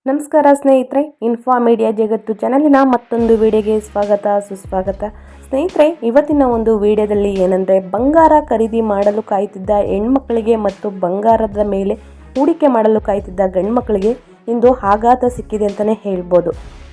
ನಮಸ್ಕಾರ ಸ್ನೇಹಿತರೆ, info media ಜಗತ್ತು ಚಾನಲಿನ ಮತ್ತೊಂದು ವಿಡಿಯೋಗೆ ಸ್ವಾಗತ ಸುಸ್ವಾಗತ. ಸ್ನೇಹಿತರೆ, ಇವತ್ತಿನ ಒಂದು ವಿಡಿಯೋದಲ್ಲಿ ಏನಂದರೆ, ಬಂಗಾರ ಖರೀದಿ ಮಾಡಲು ಕಾಯ್ತಿದ್ದ ಹೆಣ್ಮಕ್ಳಿಗೆ ಮತ್ತು ಬಂಗಾರದ ಮೇಲೆ ಹೂಡಿಕೆ ಮಾಡಲು ಕಾಯ್ತಿದ್ದ ಗಂಡ್ಮಕ್ಳಿಗೆ ಇಂದು ಆಘಾತ ಸಿಕ್ಕಿದೆ ಅಂತಲೇ ಹೇಳ್ಬೋದು.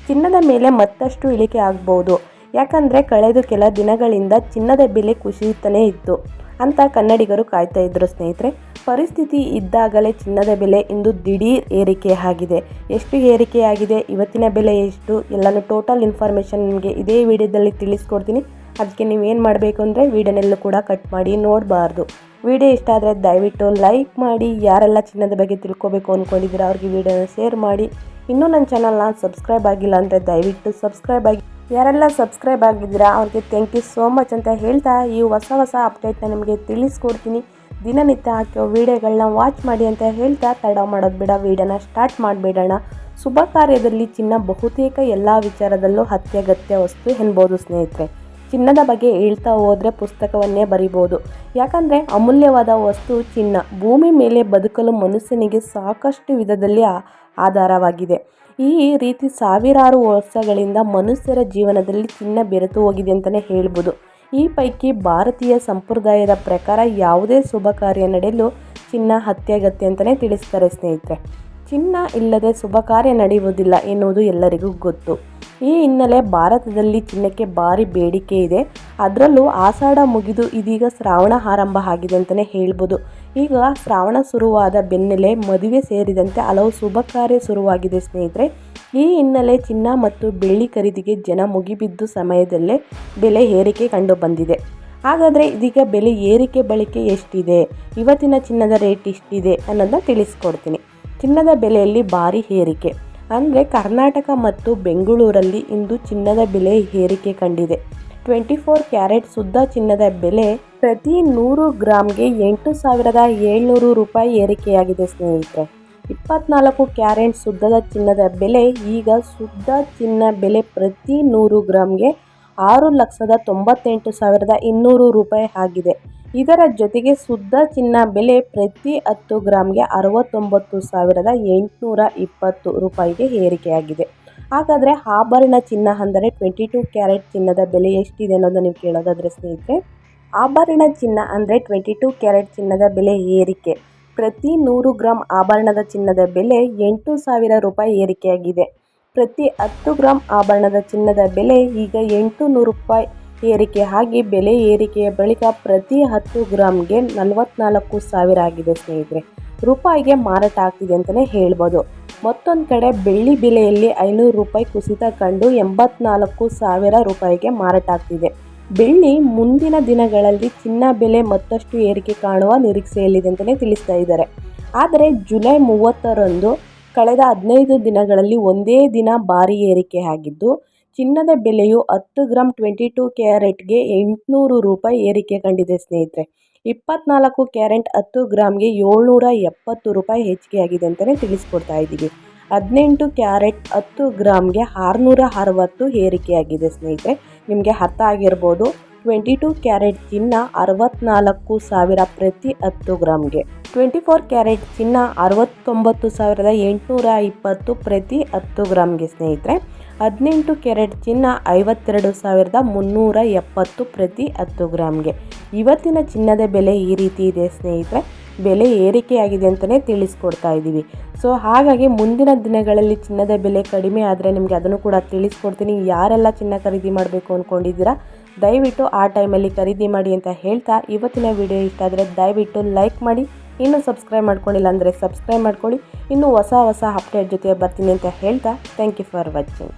ಚಿನ್ನದ ಮೇಲೆ ಮತ್ತಷ್ಟು ಇಳಿಕೆ ಆಗ್ಬೋದು. ಯಾಕಂದರೆ ಕಳೆದ ಕೆಲ ದಿನಗಳಿಂದ ಚಿನ್ನದ ಬೆಲೆ ಕುಸಿಯುತ್ತಲೇ ಇತ್ತು ಅಂತ ಕನ್ನಡಿಗರು ಕಾಯ್ತಾ ಇದ್ರು. ಸ್ನೇಹಿತರೆ, ಪರಿಸ್ಥಿತಿ ಇದ್ದಾಗಲೇ ಚಿನ್ನದ ಬೆಲೆ ಇಂದು ದಿಢೀರ್ ಏರಿಕೆ ಆಗಿದೆ. ಎಷ್ಟು ಏರಿಕೆ ಆಗಿದೆ, ಇವತ್ತಿನ ಬೆಲೆ ಎಷ್ಟು, ಎಲ್ಲನೂ ಟೋಟಲ್ ಇನ್ಫಾರ್ಮೇಷನ್ ನಿಮಗೆ ಇದೇ ವಿಡಿಯೋದಲ್ಲಿ ತಿಳಿಸ್ಕೊಡ್ತೀನಿ. ಅದಕ್ಕೆ ನೀವೇನು ಮಾಡಬೇಕು ಅಂದರೆ ವಿಡಿಯೋನೆಲ್ಲೂ ಕೂಡ ಕಟ್ ಮಾಡಿ ನೋಡಬಾರ್ದು. ವಿಡಿಯೋ ಇಷ್ಟ ಆದರೆ ದಯವಿಟ್ಟು ಲೈಕ್ ಮಾಡಿ. ಯಾರೆಲ್ಲ ಚಿನ್ನದ ಬಗ್ಗೆ ತಿಳ್ಕೊಬೇಕು ಅಂದ್ಕೊಂಡಿದ್ದೀರಾ ಅವ್ರಿಗೆ ವಿಡಿಯೋನ ಶೇರ್ ಮಾಡಿ. ಇನ್ನೂ ನನ್ನ ಚಾನಲ್ನ ಸಬ್ಸ್ಕ್ರೈಬ್ ಆಗಿಲ್ಲ ಅಂದರೆ ದಯವಿಟ್ಟು ಸಬ್ಸ್ಕ್ರೈಬ್ ಆಗಿ. ಯಾರೆಲ್ಲ ಸಬ್ಸ್ಕ್ರೈಬ್ ಆಗಿದ್ದೀರಾ ಅವ್ರಿಗೆ ಥ್ಯಾಂಕ್ ಯು ಸೋ ಮಚ್ ಅಂತ ಹೇಳ್ತಾ, ಈ ಹೊಸ ಅಪ್ಡೇಟ್ನ ನಿಮಗೆ ತಿಳಿಸ್ಕೊಡ್ತೀನಿ. ದಿನನಿತ್ಯ ಹಾಕೋ ವಿಡಿಯೋಗಳನ್ನ ವಾಚ್ ಮಾಡಿ ಅಂತ ಹೇಳ್ತಾ, ತಡ ಮಾಡೋದು ಬೇಡ, ವಿಡಿಯೋನ ಸ್ಟಾರ್ಟ್ ಮಾಡಿಬಿಡೋಣ. ಶುಭ ಕಾರ್ಯದಲ್ಲಿ ಚಿನ್ನ ಬಹುತೇಕ ಎಲ್ಲ ವಿಚಾರದಲ್ಲೂ ಅತ್ಯಗತ್ಯ ವಸ್ತು ಎನ್ಬೋದು ಸ್ನೇಹಿತರೆ. ಚಿನ್ನದ ಬಗ್ಗೆ ಹೇಳ್ತಾ ಹೋದರೆ ಪುಸ್ತಕವನ್ನೇ ಬರಿಬೋದು. ಯಾಕಂದರೆ ಅಮೂಲ್ಯವಾದ ವಸ್ತು ಚಿನ್ನ. ಭೂಮಿ ಮೇಲೆ ಬದುಕಲು ಮನುಷ್ಯನಿಗೆ ಸಾಕಷ್ಟು ವಿಧದಲ್ಲಿ ಆಧಾರವಾಗಿದೆ. ಈ ರೀತಿ ಸಾವಿರಾರು ವರ್ಷಗಳಿಂದ ಮನುಷ್ಯರ ಜೀವನದಲ್ಲಿ ಚಿನ್ನ ಬೆರೆತು ಹೋಗಿದೆ ಅಂತಲೇ ಹೇಳ್ಬೋದು. ಈ ಪೈಕಿ ಭಾರತೀಯ ಸಂಪ್ರದಾಯದ ಪ್ರಕಾರ ಯಾವುದೇ ಶುಭ ಕಾರ್ಯ ನಡೆಯಲು ಚಿನ್ನ ಅತ್ಯಗತ್ಯ ಅಂತಲೇ ತಿಳಿಸ್ತಾರೆ ಸ್ನೇಹಿತರೆ. ಚಿನ್ನ ಇಲ್ಲದೆ ಶುಭ ಕಾರ್ಯ ನಡೆಯುವುದಿಲ್ಲ ಎನ್ನುವುದು ಎಲ್ಲರಿಗೂ ಗೊತ್ತು. ಈ ಹಿನ್ನೆಲೆ ಭಾರತದಲ್ಲಿ ಚಿನ್ನಕ್ಕೆ ಭಾರಿ ಬೇಡಿಕೆ ಇದೆ. ಅದರಲ್ಲೂ ಆಷಾಢ ಮುಗಿದು ಇದೀಗ ಶ್ರಾವಣ ಆರಂಭ ಆಗಿದೆ ಅಂತಲೇ ಹೇಳ್ಬೋದು. ಈಗ ಶ್ರಾವಣ ಶುರುವಾದ ಬೆನ್ನಲ್ಲೇ ಮದುವೆ ಸೇರಿದಂತೆ ಹಲವು ಶುಭ ಕಾರ್ಯ ಶುರುವಾಗಿದೆ ಸ್ನೇಹಿತರೆ. ಈ ಹಿನ್ನೆಲೆ ಚಿನ್ನ ಮತ್ತು ಬೆಳ್ಳಿ ಖರೀದಿಗೆ ಜನ ಮುಗಿಬಿದ್ದು ಸಮಯದಲ್ಲೇ ಬೆಲೆ ಏರಿಕೆ ಕಂಡು ಬಂದಿದೆ. ಹಾಗಾದರೆ ಇದೀಗ ಬೆಲೆ ಏರಿಕೆ ಬಳಿಕೆ ಎಷ್ಟಿದೆ, ಇವತ್ತಿನ ಚಿನ್ನದ ರೇಟ್ ಇಷ್ಟಿದೆ ಅನ್ನೋದನ್ನ ತಿಳಿಸ್ಕೊಡ್ತೀನಿ. ಚಿನ್ನದ ಬೆಲೆಯಲ್ಲಿ ಭಾರಿ ಏರಿಕೆ ಅಂದರೆ ಕರ್ನಾಟಕ ಮತ್ತು ಬೆಂಗಳೂರಲ್ಲಿ ಇಂದು ಚಿನ್ನದ ಬೆಲೆ ಏರಿಕೆ ಕಂಡಿದೆ. 24 ಕ್ಯಾರೆಟ್ ಶುದ್ಧ ಚಿನ್ನದ ಬೆಲೆ ಪ್ರತಿ 100 ಗ್ರಾಮ್ಗೆ 8,700 ರೂಪಾಯಿ ಏರಿಕೆಯಾಗಿದೆ ಸ್ನೇಹಿತರೆ. 24 ಕ್ಯಾರೆಟ್ ಶುದ್ಧದ ಚಿನ್ನದ ಬೆಲೆ ಈಗ ಶುದ್ಧ ಚಿನ್ನ ಬೆಲೆ ಪ್ರತಿ 100 ಗ್ರಾಮ್ಗೆ 6,98,200 ರೂಪಾಯಿ ಆಗಿದೆ. ಇದರ ಜೊತೆಗೆ ಶುದ್ಧ ಚಿನ್ನ ಬೆಲೆ ಪ್ರತಿ 10 ಗ್ರಾಮ್ಗೆ 69,820 ರೂಪಾಯಿಗೆ ಏರಿಕೆಯಾಗಿದೆ. ಹಾಗಾದರೆ ಆಭರಣ ಚಿನ್ನ ಅಂದರೆ 22 ಕ್ಯಾರೆಟ್ ಚಿನ್ನದ ಬೆಲೆ ಎಷ್ಟಿದೆ ಅನ್ನೋದು ನೀವು ಕೇಳೋದಾದರೆ ಸ್ನೇಹಿತರೆ, ಆಭರಣ ಚಿನ್ನ ಅಂದರೆ 22 ಕ್ಯಾರೆಟ್ ಚಿನ್ನದ ಬೆಲೆ ಏರಿಕೆ ಪ್ರತಿ 100 ಗ್ರಾಮ್ ಆಭರಣದ ಚಿನ್ನದ ಬೆಲೆ 8,000 ರೂಪಾಯಿ ಏರಿಕೆಯಾಗಿದೆ. ಪ್ರತಿ 10 ಗ್ರಾಮ್ ಆಭರಣದ ಚಿನ್ನದ ಬೆಲೆ ಈಗ 800 ರೂಪಾಯಿ ಏರಿಕೆ ಆಗಿ ಬೆಲೆ ಏರಿಕೆಯ ಬಳಿಕ ಪ್ರತಿ 10 ಗ್ರಾಮ್ಗೆ 44,000 ಆಗಿದೆ ಸ್ನೇಹಿತರೆ. ರೂಪಾಯಿಗೆ ಮಾರಾಟ ಆಗ್ತಿದೆ ಅಂತಲೇ ಹೇಳ್ಬೋದು. ಮತ್ತೊಂದು ಕಡೆ ಬೆಳ್ಳಿ ಬೆಲೆಯಲ್ಲಿ 500 ರೂಪಾಯಿ ಕುಸಿತ ಕಂಡು 84,000 ರೂಪಾಯಿಗೆ ಮಾರಾಟ ಆಗ್ತಿದೆ. ಬೆಳ್ಳಿ ಮುಂದಿನ ದಿನಗಳಲ್ಲಿ ಚಿನ್ನ ಬೆಲೆ ಮತ್ತಷ್ಟು ಏರಿಕೆ ಕಾಣುವ ನಿರೀಕ್ಷೆಯಲ್ಲಿದೆ ಅಂತಲೇ ತಿಳಿಸ್ತಾ ಇದ್ದಾರೆ. ಆದರೆ ಜುಲೈ 30ರಂದು ಕಳೆದ 15 ದಿನಗಳಲ್ಲಿ ಒಂದೇ ದಿನ ಭಾರಿ ಏರಿಕೆ ಆಗಿದ್ದು, ಚಿನ್ನದ ಬೆಲೆಯು 10 ಗ್ರಾಮ್ 22 ಕ್ಯಾರೆಟ್ಗೆ 800 ರೂಪಾಯಿ ಏರಿಕೆ ಕಂಡಿದೆ ಸ್ನೇಹಿತರೆ. 24 ಕ್ಯಾರೆಟ್ 10 ಗ್ರಾಮ್ಗೆ 770 ರೂಪಾಯಿ ಹೆಚ್ಚಿಗೆಯಾಗಿದೆ ಅಂತಲೇ ತಿಳಿಸ್ಕೊಡ್ತಾ ಇದ್ದೀವಿ. 18 ಕ್ಯಾರೆಟ್ 10 ಗ್ರಾಮ್ಗೆ 660 ಏರಿಕೆಯಾಗಿದೆ ಸ್ನೇಹಿತರೆ. ನಿಮಗೆ ಅರ್ಥ ಆಗಿರ್ಬೋದು. 22 ಕ್ಯಾರೆಟ್ ಚಿನ್ನ 64,000 ಪ್ರತಿ 10 ಗ್ರಾಮ್ಗೆ. 24 ಕ್ಯಾರೆಟ್ ಚಿನ್ನ 69,820 ಪ್ರತಿ 10 ಗ್ರಾಮ್ಗೆ ಸ್ನೇಹಿತರೆ. 18 ಕ್ಯಾರೆಟ್ ಚಿನ್ನ 52,370 ಪ್ರತಿ 10 ಗ್ರಾಮ್ಗೆ. ಇವತ್ತಿನ ಚಿನ್ನದ ಬೆಲೆ ಈ ರೀತಿ ಇದೆ ಸ್ನೇಹಿತರೆ. ಬೆಲೆ ಏರಿಕೆಯಾಗಿದೆ ಅಂತಲೇ ತಿಳಿಸ್ಕೊಡ್ತಾ ಇದ್ದೀವಿ. ಸೊ ಹಾಗಾಗಿ ಮುಂದಿನ ದಿನಗಳಲ್ಲಿ ಚಿನ್ನದ ಬೆಲೆ ಕಡಿಮೆ ಆದರೆ ನಿಮಗೆ ಅದನ್ನು ಕೂಡ ತಿಳಿಸ್ಕೊಡ್ತೀನಿ. ಯಾರೆಲ್ಲ ಚಿನ್ನ ಖರೀದಿ ಮಾಡಬೇಕು ಅಂದ್ಕೊಂಡಿದ್ದೀರಾ ದಯವಿಟ್ಟು ಆ ಟೈಮಲ್ಲಿ ಖರೀದಿ ಮಾಡಿ ಅಂತ ಹೇಳ್ತಾ, ಇವತ್ತಿನ ವಿಡಿಯೋ ಇಷ್ಟ ಆದರೆ ದಯವಿಟ್ಟು ಲೈಕ್ ಮಾಡಿ. ಇನ್ನೂ ಸಬ್ಸ್ಕ್ರೈಬ್ ಮಾಡ್ಕೊಂಡಿಲ್ಲ ಅಂದರೆ ಸಬ್ಸ್ಕ್ರೈಬ್ ಮಾಡ್ಕೊಳ್ಳಿ. ಇನ್ನೂ ಹೊಸ ಅಪ್ಡೇಟ್ ಜೊತೆ ಬರ್ತೀನಿ ಅಂತ ಹೇಳ್ತಾ, ಥ್ಯಾಂಕ್ ಯು ಫಾರ್ ವಾಚಿಂಗ್.